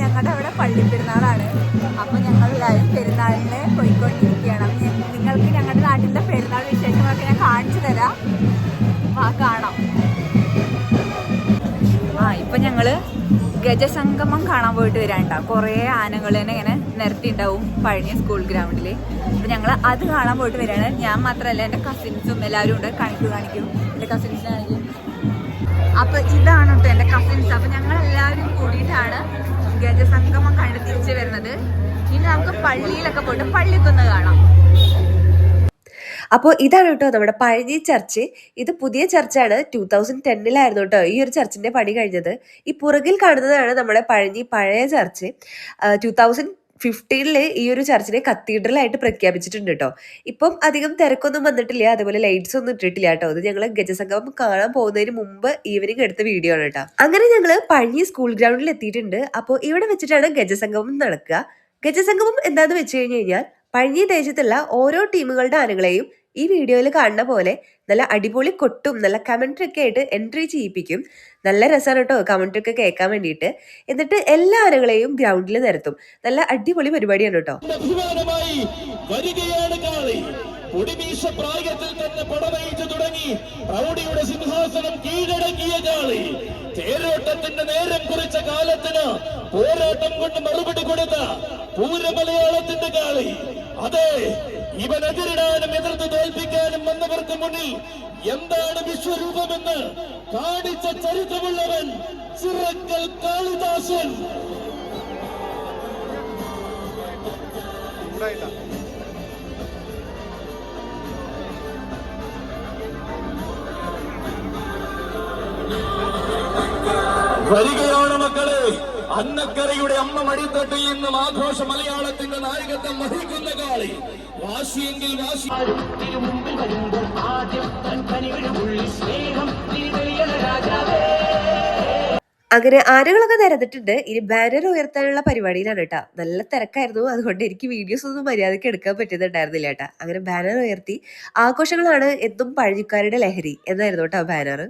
ഞങ്ങളുടെ അവിടെ പള്ളിപ്പെരുന്നാളാണ്. അപ്പോൾ ഞങ്ങൾ എല്ലാവരും പെരുന്നാളിന് പോയിക്കൊണ്ടിരിക്കുകയാണ്. നിങ്ങൾക്ക് ഞങ്ങളുടെ നാട്ടിലെ പെരുന്നാൾ വിശേഷങ്ങളൊക്കെ ഞാൻ കാണിച്ചു തരാം. കാണാം. ഇപ്പം ഞങ്ങൾ ഗജസംഗമം കാണാൻ പോയിട്ട് വരാനുണ്ടാവും. കുറേ ആനകൾ തന്നെ ഇങ്ങനെ നിരത്തിണ്ടാവും പഴഞ്ഞ സ്കൂൾ ഗ്രൗണ്ടിൽ. അപ്പം ഞങ്ങൾ അത് കാണാൻ പോയിട്ട് വരികയാണ്. ഞാൻ മാത്രമല്ല, എൻ്റെ കസിൻസും എല്ലാവരും ഉണ്ട്. കാണിക്കും എൻ്റെ കസിൻസിനാണെങ്കിൽ. അപ്പം ഇതാണ് കേട്ടോ എൻ്റെ കസിൻസ്. അപ്പം ഞങ്ങളെല്ലാവരും കൂടിയിട്ടാണ് ഗജസംഗമം കണ്ട് തിരിച്ചു വരുന്നത്. ഇനി നമുക്ക് പള്ളിയിലൊക്കെ പോയിട്ട് പള്ളിക്കൊന്ന് കാണാം. അപ്പോൾ ഇതാണ് കേട്ടോ നമ്മുടെ പഴഞ്ഞി ചർച്ച്. ഇത് പുതിയ ചർച്ചാണ്. 2010 കേട്ടോ ഈ ഒരു ചർച്ചിന്റെ പണി കഴിഞ്ഞത്. ഈ പുറകിൽ കാണുന്നതാണ് നമ്മുടെ പഴഞ്ഞി പഴയ ചർച്ച്. 2015 ഈ ഒരു ചർച്ചിനെ കത്തീഡ്രലായിട്ട് പ്രഖ്യാപിച്ചിട്ടുണ്ട് കേട്ടോ. ഇപ്പം അധികം തിരക്കൊന്നും വന്നിട്ടില്ല, അതുപോലെ ലൈറ്റ്സ് ഒന്നും ഇട്ടിട്ടില്ല കേട്ടോ. ഇത് ഞങ്ങൾ ഗജസംഗമം കാണാൻ പോകുന്നതിന് മുമ്പ് ഈവനിങ് എടുത്ത വീഡിയോ ആണ് കേട്ടോ. അങ്ങനെ ഞങ്ങൾ പഴഞ്ഞി സ്കൂൾ ഗ്രൗണ്ടിൽ എത്തിയിട്ടുണ്ട്. അപ്പോൾ ഇവിടെ വെച്ചിട്ടാണ് ഗജസംഗമം നടക്കുക. ഗജസംഗമം എന്താണെന്ന് വെച്ച് കഴിഞ്ഞാൽ പഴഞ്ഞി ദേശത്തുള്ള ഓരോ ടീമുകളുടെ ആനകളെയും ഈ വീഡിയോയിൽ കാണുന്ന പോലെ നല്ല അടിപൊളി കൊട്ടും നല്ല കമന്ററി ഒക്കെ ആയിട്ട് എൻട്രി ചെയ്യിപ്പിക്കും. നല്ല രസമാണ് കേട്ടോ കമന്ററി ഒക്കെ കേൾക്കാൻ വേണ്ടിയിട്ട്. എന്നിട്ട് എല്ലാ ആനകളെയും ഗ്രൗണ്ടിൽ നിരത്തും. നല്ല അടിപൊളി പരിപാടിയാണ് കേട്ടോ. പ്രായത്തിൽ തന്നെ പടവയിച്ചു തുടങ്ങി പ്രൗഢിയുടെ സിംഹാസനം കീഴടക്കിയ കാളി, തേരോട്ടത്തിന്റെ നേരം കുറിച്ച കാലത്തിന് പോരാട്ടം കൊണ്ട് മറുപടി കൊടുത്ത പൂരമലയാളത്തിന്റെ കാളി. അതെ, ഇവനെതിരിടാനും എതിർത്ത് തോൽപ്പിക്കാനും വന്നവർക്ക് മുന്നിൽ എന്താണ് വിശ്വരൂപമെന്ന് കാണിച്ച ചരിത്രമുള്ളവൻ ചിറക്കൽ കാളിദാസൻ. വരികയാണ് മക്കളെ, അന്നക്കരയുടെ അമ്മ മടിത്തട്ടിൽ നിന്നും ആഘോഷ മലയാളത്തിന്റെ നായകത്വം വഹിക്കുന്ന കാളി. വാശിയെങ്കിൽ വാശി. അങ്ങനെ ആനകളൊക്കെ നിരന്നിട്ടുണ്ട്. ഇനി ബാനർ ഉയർത്താനുള്ള പരിപാടിയിലാണ് കേട്ടോ. നല്ല തിരക്കായിരുന്നു, അതുകൊണ്ട് എനിക്ക് വീഡിയോസ് ഒന്നും മര്യാദയ്ക്ക് എടുക്കാൻ പറ്റുന്നുണ്ടായിരുന്നില്ല കേട്ടോ. അങ്ങനെ ബാനർ ഉയർത്തി. ആഘോഷങ്ങളാണ് എന്നും പഴഞ്ഞിക്കാരുടെ ലഹരി എന്നായിരുന്നു കേട്ടോ ബാനർ.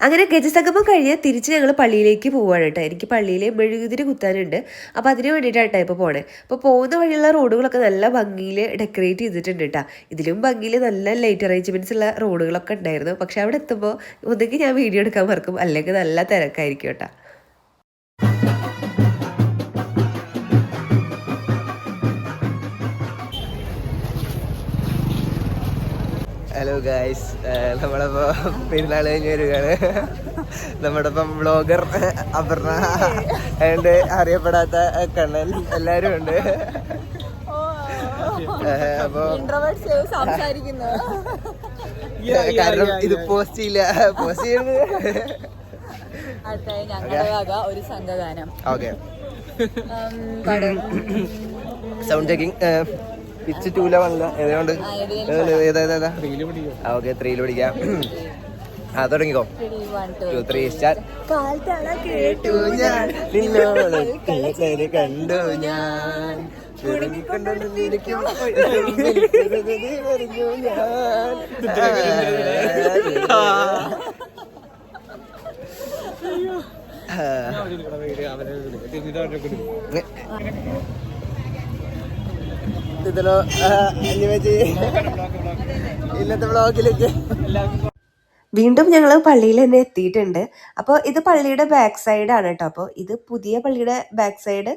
അങ്ങനെ ഗജസംഗമം കഴിഞ്ഞ് തിരിച്ച് ഞങ്ങൾ പള്ളിയിലേക്ക് പോവുകയാണ് കേട്ടോ. എനിക്ക് പള്ളിയിൽ മെഴുകുതിരി കുത്താനുണ്ട്. അപ്പോൾ അതിന് വേണ്ടിയിട്ടാണ് ഇപ്പോൾ പോണേ. അപ്പോൾ പോകുന്ന വഴിയുള്ള റോഡുകളൊക്കെ നല്ല ഭംഗിയിൽ ഡെക്കറേറ്റ് ചെയ്തിട്ടുണ്ട് കേട്ടോ. ഇതിലും ഭംഗിയിൽ നല്ല ലൈറ്റ് അറേഞ്ച്മെൻറ്റ്സ് ഉള്ള റോഡുകളൊക്കെ ഉണ്ടായിരുന്നു. പക്ഷെ അവിടെ എത്തുമ്പോൾ ഒന്നെങ്കിൽ ഞാൻ വീഡിയോ എടുക്കാൻ മറക്കും, അല്ലെങ്കിൽ നല്ല തിരക്കായിരിക്കും കേട്ടോ. ഹലോ ഗായ്സ്, നമ്മളിപ്പോൾ പെരുന്നാൾ കഴിഞ്ഞ് വരികയാണ്. നമ്മുടെ ഇപ്പം വ്ളോഗർ അപർണ ആൻഡ് അറിയപ്പെടാത്ത കണ്ണൻ എല്ലാവരും ഉണ്ട്. അപ്പോൾ കാരണം ഇത് പോസ്റ്റ് ചെയ്യില്ല, പോസ്റ്റ് ചെയ്യുന്നത് ഒരു സംഘഗാനം. Okay, sound checking. പിച്ച് 2 വന്നില്ല, ഏതുകൊണ്ട് ഏതാ? ഓക്കെ, 3 പിടിക്കാം. തുടങ്ങിക്കോ. 2, 3 സ്റ്റാർട്ട്. കേട്ടു ഞാൻ കണ്ടു ഞാൻ ഇന്നത്തെ വ്ളോഗിലേക്ക് വീണ്ടും ഞങ്ങൾ പള്ളിയിൽ തന്നെ എത്തിയിട്ടുണ്ട്. അപ്പോൾ ഇത് പള്ളിയുടെ ബാക്ക് സൈഡാണ് കേട്ടോ. അപ്പോൾ ഇത് പുതിയ പള്ളിയുടെ ബാക്ക് സൈഡ്,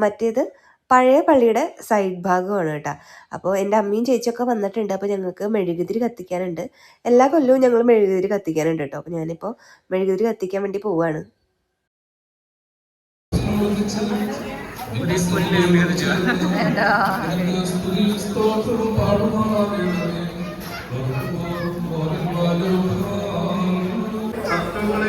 മറ്റേത് പഴയ പള്ളിയുടെ സൈഡ് ഭാഗമാണ് കേട്ടോ. അപ്പോൾ എൻ്റെ അമ്മയും ചേച്ചിയൊക്കെ വന്നിട്ടുണ്ട്. അപ്പോൾ ഞങ്ങൾക്ക് മെഴുകുതിരി കത്തിക്കാനുണ്ട്. എല്ലാ കൊല്ലവും ഞങ്ങൾ മെഴുകുതിരി കത്തിക്കാനുണ്ട് കേട്ടോ. അപ്പോൾ ഞാനിപ്പോൾ മെഴുകുതിരി കത്തിക്കാൻ വേണ്ടി പോവുകയാണ്. സത്യങ്ങളെ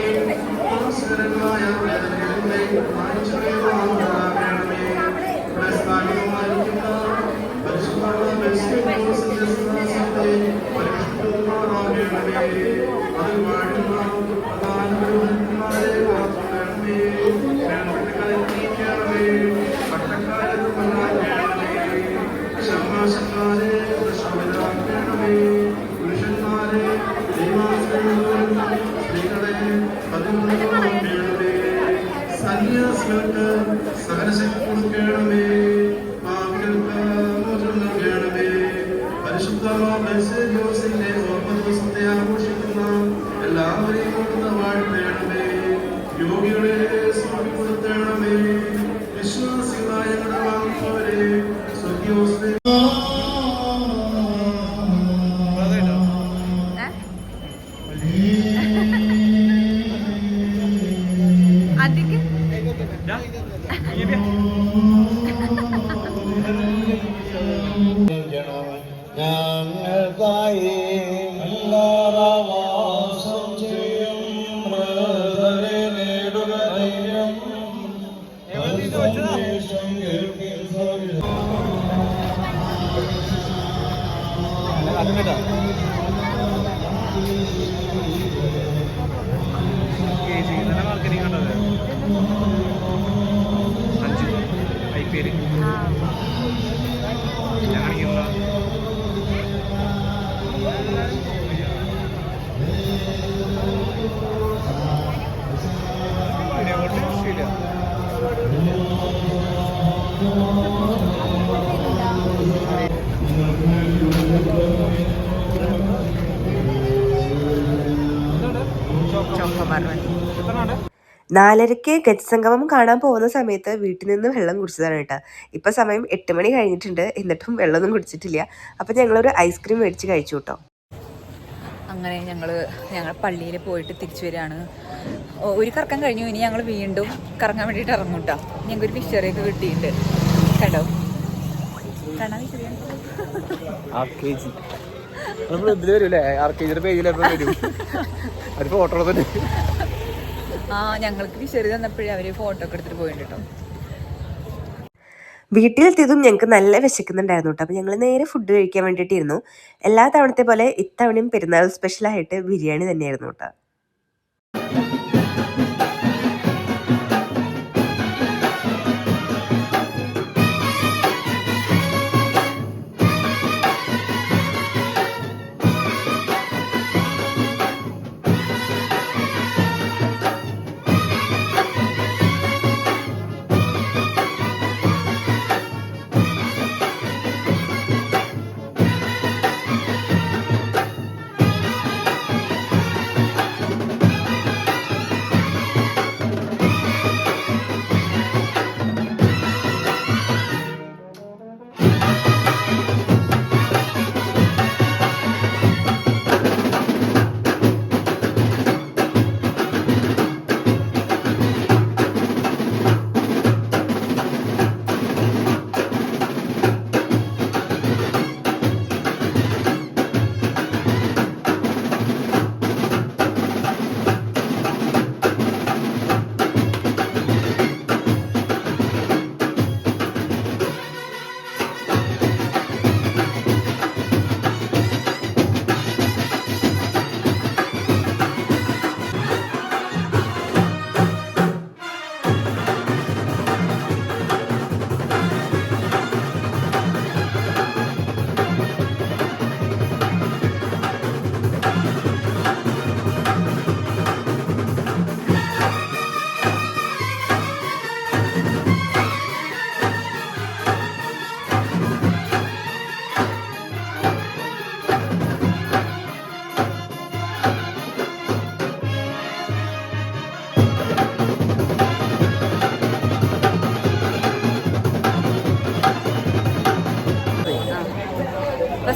നാലരയ്ക്ക് ഗജസംഗമം കാണാൻ പോകുന്ന സമയത്ത് വീട്ടിൽ നിന്ന് വെള്ളം കുടിച്ചതാണ് കേട്ടോ. ഇപ്പം സമയം 8 മണി കഴിഞ്ഞിട്ടുണ്ട്, എന്നിട്ടും വെള്ളമൊന്നും കുടിച്ചിട്ടില്ല. അപ്പം ഞങ്ങളൊരു ഐസ്ക്രീം മേടിച്ച് കഴിച്ചു കേട്ടോ. അങ്ങനെ ഞങ്ങൾ പള്ളിയിൽ പോയിട്ട് തിരിച്ചു വരികയാണ്. ഒരു കറക്കം കഴിഞ്ഞു, ഇനി ഞങ്ങൾ വീണ്ടും കറങ്ങാൻ വേണ്ടിയിട്ട് ഇറങ്ങും കേട്ടോ. ഞങ്ങൾക്കൊരു ഫിഷറിയൊക്കെ കിട്ടിയിട്ടുണ്ട് കേട്ടോ. കാണാൻ ഞങ്ങൾക്ക് ഫിഷറി തന്നപ്പോഴേ അവര് ഫോട്ടോ ഒക്കെ എടുത്തിട്ട് പോയിട്ടുണ്ട് കേട്ടോ. വീട്ടിലെത്തിയതും ഞങ്ങൾക്ക് നല്ല വിശക്കുന്നുണ്ടായിരുന്നു കേട്ടോ. അപ്പോൾ ഞങ്ങൾ നേരെ ഫുഡ് കഴിക്കാൻ വേണ്ടിയിട്ടിരുന്നു. എല്ലാ തവണത്തെ പോലെ ഇത്തവണയും പെരുന്നാൾ സ്പെഷ്യലായിട്ട് ബിരിയാണി തന്നെയായിരുന്നു കേട്ടോ.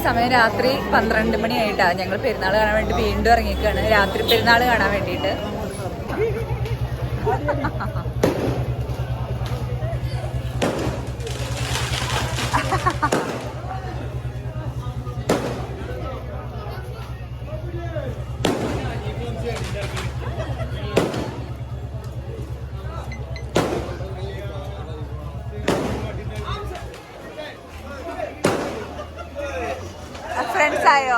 സമയം രാത്രി 12 മണിയായിട്ടാണ്. ഞങ്ങൾ പെരുന്നാൾ കാണാൻ വേണ്ടി വീണ്ടും ഇറങ്ങിയിരിക്കുകയാണ്. രാത്രി പെരുന്നാൾ കാണാൻ വേണ്ടിയിട്ട്. ഫ്രണ്ട്സ് ആയോ?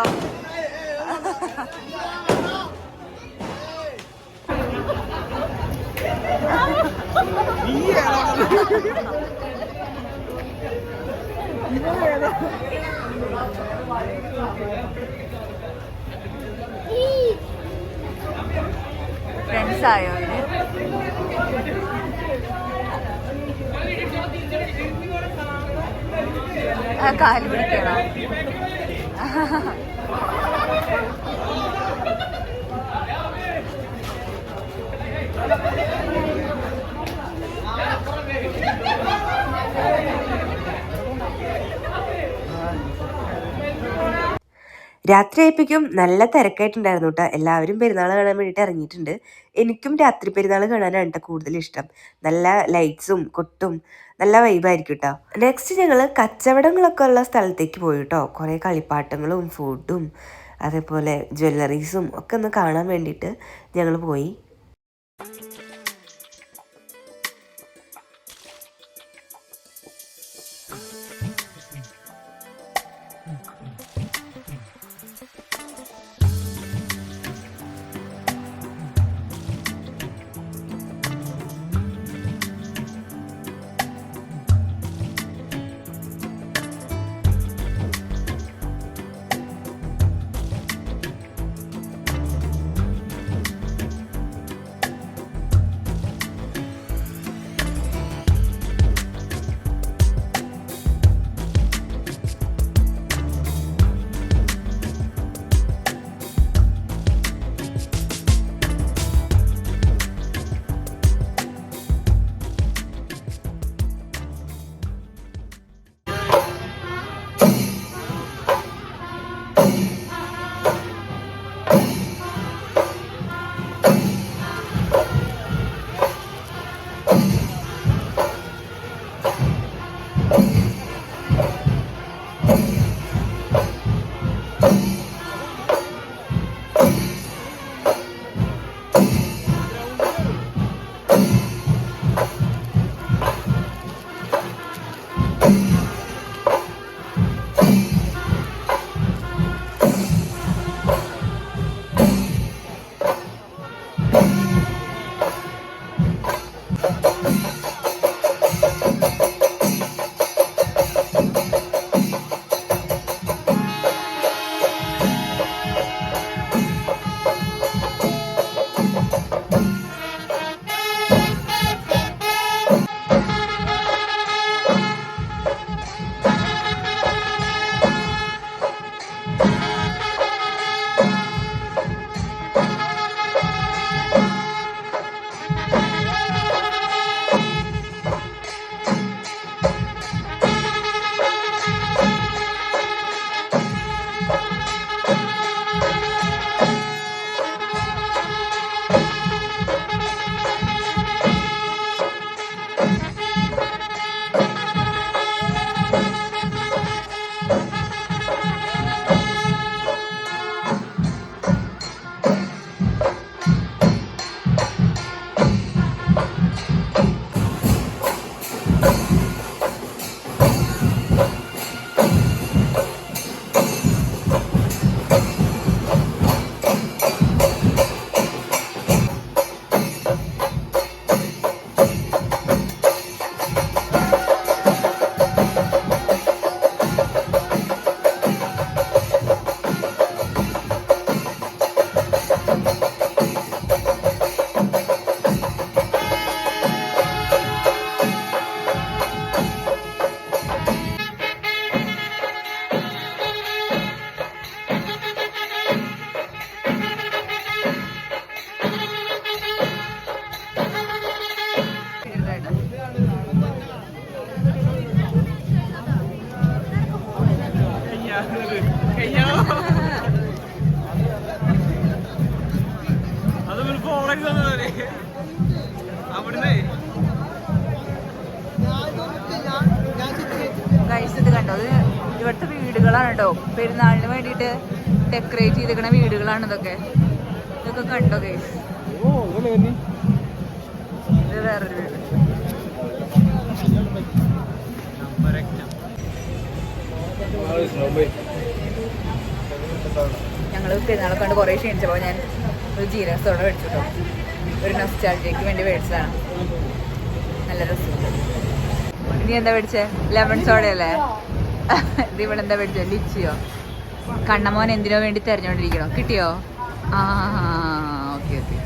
ഫ്രണ്ട്സ് ആയോ? കാല് പിടിക്കണോ? രാത്രിയായപ്പോഴേക്കും നല്ല തിരക്കായിട്ടുണ്ടായിരുന്നു കേട്ടോ. എല്ലാവരും പെരുന്നാൾ കാണാൻ വേണ്ടിയിട്ട് ഇറങ്ങിയിട്ടുണ്ട്. എനിക്കും രാത്രി പെരുന്നാൾ കാണാനാണ് കേട്ടോ കൂടുതൽ ഇഷ്ടം. നല്ല ലൈറ്റ്സും കൊട്ടും നല്ല വൈബായിരിക്കും കേട്ടോ. നെക്സ്റ്റ് ഞങ്ങൾ കച്ചവടങ്ങളൊക്കെ ഉള്ള സ്ഥലത്തേക്ക് പോയി കേട്ടോ. കുറേ കളിപ്പാട്ടങ്ങളും ഫുഡും അതേപോലെ ജ്വല്ലറീസും ഒക്കെ ഒന്ന് കാണാൻ വേണ്ടിയിട്ട് ഞങ്ങൾ പോയി. ഇത് കണ്ടോ, അത് ഇവിടുത്തെ വീടുകളാണ് കേട്ടോ. പെരുന്നാളിന് വേണ്ടിയിട്ട് ഡെക്കറേറ്റ് ചെയ്തിരിക്കുന്ന വീടുകളാണ് ഇതൊക്കെ. ഇതൊക്കെ കണ്ടോ ഗൈസ്? ഇത് വേറൊരു വീട്. ഞങ്ങൾ പെരുന്നാളൊക്കെ കണ്ട് കുറേ ക്ഷീണിച്ചപ്പോൾ ഞാൻ ഒരു ജീരക സോഡ മേടിച്ചു കേട്ടോ. ഒരു നൊസ്റ്റാൾജിയക്ക് വേണ്ടി മേടിച്ചതാണ്. നല്ല രസമുണ്ട്. നീ എന്താ മേടിച്ചേ? ലെമൺ സോഡയല്ലേ? ഇത് ഇവിടെ എന്താ മേടിച്ചോ? ലിച്ചിയോ? കണ്ണമോൻ എന്തിനോ വേണ്ടി തെരഞ്ഞോണ്ടിരിക്കണോ? കിട്ടിയോ? ആ ഓക്കെ ഓക്കെ.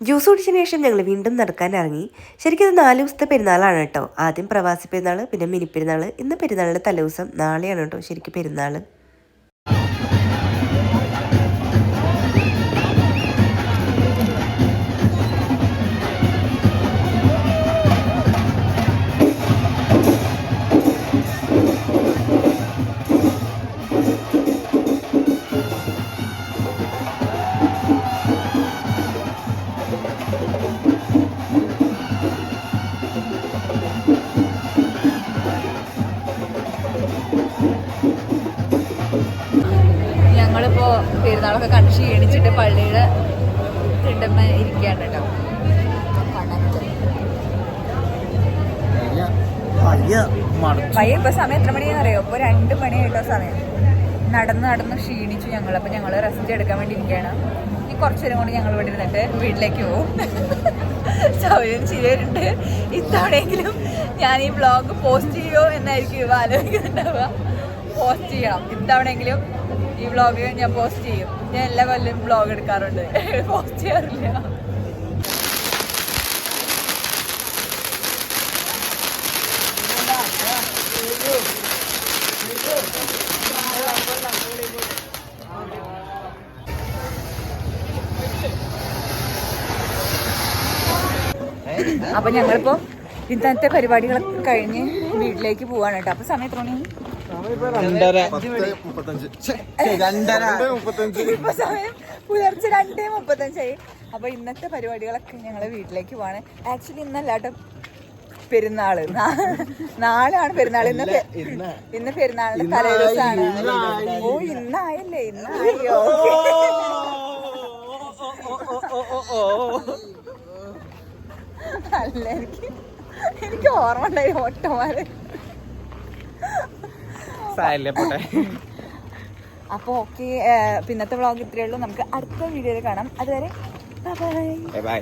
ജ്യൂസ് കുടിച്ചതിന് ശേഷം ഞങ്ങൾ വീണ്ടും നടക്കാൻ ഇറങ്ങി. ശരിക്കും ഇത് 4 ദിവസത്തെ പെരുന്നാളാണ് കേട്ടോ. ആദ്യം പ്രവാസി പെരുന്നാൾ, പിന്നെ മിനി പെരുന്നാൾ, ഇന്ന് പെരുന്നാളിൻ്റെ തലേദിവസം. നാളെയാണ് കേട്ടോ ശരിക്കും പെരുന്നാൾ. പെരുന്നാളൊക്കെ കണ്ട് ക്ഷീണിച്ചിട്ട് പള്ളിയുടെ തിണ്ടമ്മ ഇരിക്കുകയാണ് കേട്ടോ. പയ്യ ഇപ്പൊ സമയം എത്ര മണിയാണെന്ന് അറിയോ? ഇപ്പൊ 2 മണിയായിട്ടോ സമയം. നടന്ന് ക്ഷീണിച്ചു ഞങ്ങൾ. അപ്പൊ ഞങ്ങള് റെസ്റ്റ് എടുക്കാൻ വേണ്ടി ഇരിക്കുകയാണ്. ഇനി കുറച്ചേരം കൊണ്ട് ഞങ്ങൾ ഇവിടെ ഇരുന്നിട്ട് വീട്ടിലേക്ക് പോകും. സൗകര്യം ശരിയായിട്ടുണ്ട്. ഇത്തവണയെങ്കിലും ഞാൻ ഈ വ്ളോഗ് പോസ്റ്റ് ചെയ്യുമോ എന്നായിരിക്കും ആലോചിക്കുന്നുണ്ടാവുക. പോസ്റ്റ് ചെയ്യണം ഇത്തവണയെങ്കിലും. ഈ വ്ളോഗ് ഞാൻ പോസ്റ്റ് ചെയ്യും. ഞാൻ എല്ലാ കൊല്ലം വ്ളോഗ് എടുക്കാറുണ്ട്, പോസ്റ്റ് ചെയ്യാറില്ല. അപ്പൊ ഞങ്ങളിപ്പോ ഇന്നത്തെ പരിപാടികളൊക്കെ കഴിഞ്ഞ് വീട്ടിലേക്ക് പോവാണ് കേട്ടോ. അപ്പൊ സമയം എത്ര മണി? ഇപ്പൊ സമയം പുലർച്ചെ 2:35. അപ്പൊ ഇന്നത്തെ പരിപാടികളൊക്കെ ഞങ്ങള് വീട്ടിലേക്ക് പോവാണ്. ആക്ച്വലി ഇന്നല്ല കേട്ടോ പെരുന്നാള്, നാളെയാണ് പെരുന്നാൾ. ഇന്ന് പെരുന്നാളിന്റെ തലേദിവസമാണ്. ഓ ഇന്നായല്ലേ, ഇന്നായോ? അല്ല, എനിക്ക് ഓർമ്മ ഉണ്ടായി ഓട്ടമാര്. അപ്പൊ ഓക്കെ, പിന്നത്തെ വ്ളോഗ് ഇത്രയേ ഉള്ളൂ. നമുക്ക് അടുത്ത വീഡിയോയിൽ കാണാം. അതുവരെ ബൈ ബൈ.